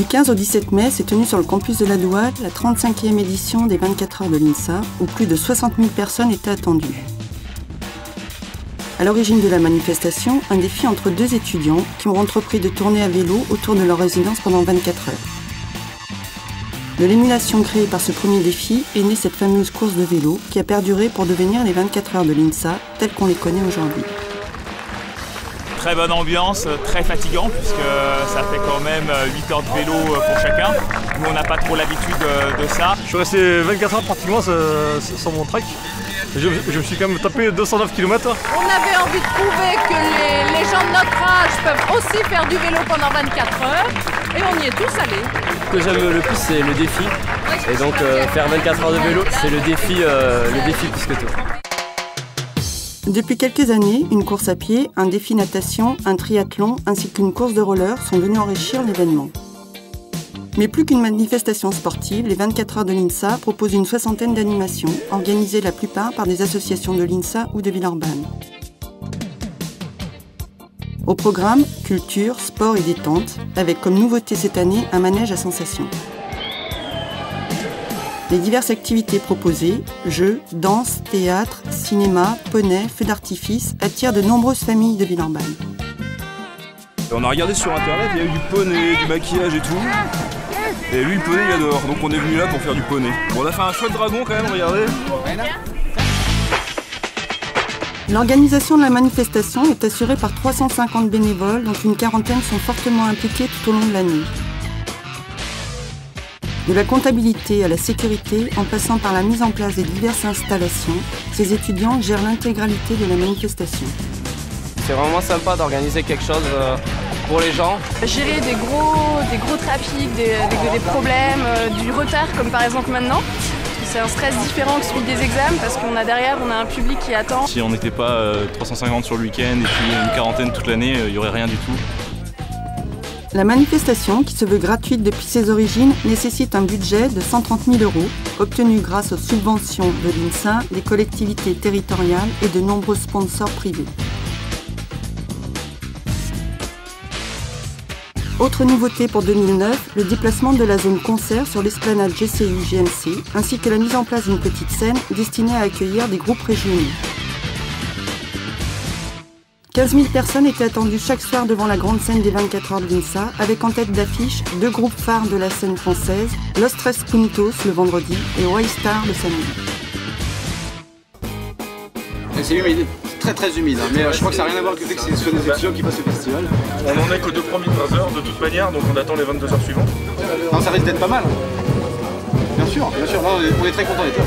15 au 17 mai s'est tenue sur le campus de la Douane la 35e édition des 24 heures de l'INSA, où plus de 60 000 personnes étaient attendues. À l'origine de la manifestation, un défi entre deux étudiants qui ont entrepris de tourner à vélo autour de leur résidence pendant 24 heures. De l'émulation créée par ce premier défi est née cette fameuse course de vélo qui a perduré pour devenir les 24 heures de l'INSA telles qu'on les connaît aujourd'hui. Très bonne ambiance, très fatigant puisque ça fait quand même 8 heures de vélo pour chacun. Nous on n'a pas trop l'habitude de ça. Je suis resté 24 heures pratiquement sur mon trek. Je me suis quand même tapé 209 km. On avait envie de prouver que les gens de notre âge peuvent aussi faire du vélo pendant 24 heures et on y est tous allés. Ce que j'aime le plus c'est le défi. Et donc faire 24 heures de vélo c'est le défi plus que tout. Depuis quelques années, une course à pied, un défi natation, un triathlon ainsi qu'une course de roller sont venus enrichir l'événement. Mais plus qu'une manifestation sportive, les 24 heures de l'INSA proposent une soixantaine d'animations, organisées la plupart par des associations de l'INSA ou de Villeurbanne. Au programme, culture, sport et détente, avec comme nouveauté cette année un manège à sensations. Les diverses activités proposées, jeux, danse, théâtre, cinéma, poney, feux d'artifice, attirent de nombreuses familles de Villeurbanne. On a regardé sur internet, il y a eu du poney, du maquillage et tout. Et lui le poney il adore, donc on est venu là pour faire du poney. Bon, on a fait un chouette dragon quand même, regardez. L'organisation de la manifestation est assurée par 350 bénévoles, dont une quarantaine sont fortement impliqués tout au long de l'année. De la comptabilité à la sécurité, en passant par la mise en place des diverses installations, ces étudiants gèrent l'intégralité de la manifestation. C'est vraiment sympa d'organiser quelque chose pour les gens. Gérer des gros trafics, des problèmes, du retard comme par exemple maintenant. C'est un stress différent que celui des examens parce qu'on a derrière un public qui attend. Si on n'était pas 350 sur le week-end et puis une quarantaine toute l'année, il n'y aurait rien du tout. La manifestation, qui se veut gratuite depuis ses origines, nécessite un budget de 130 000 €, obtenu grâce aux subventions de l'INSA, des collectivités territoriales et de nombreux sponsors privés. Autre nouveauté pour 2009, le déplacement de la zone concert sur l'esplanade GCU-GMC, ainsi que la mise en place d'une petite scène destinée à accueillir des groupes régionaux. 15 000 personnes étaient attendues chaque soir devant la grande scène des 24 heures de l'INSA, avec en tête d'affiche deux groupes phares de la scène française, Los Tres Puntos le vendredi et White Star le samedi. C'est humide, c'est très humide, hein. Mais je crois que ça n'a rien à voir avec le fait que c'est sur des étudiants qui passent au festival. On n'en est qu'aux 2 premières heures de toute manière, donc on attend les 22 heures suivantes. Non, ça risque d'être pas mal. Bien sûr, là, on est très content d'être là.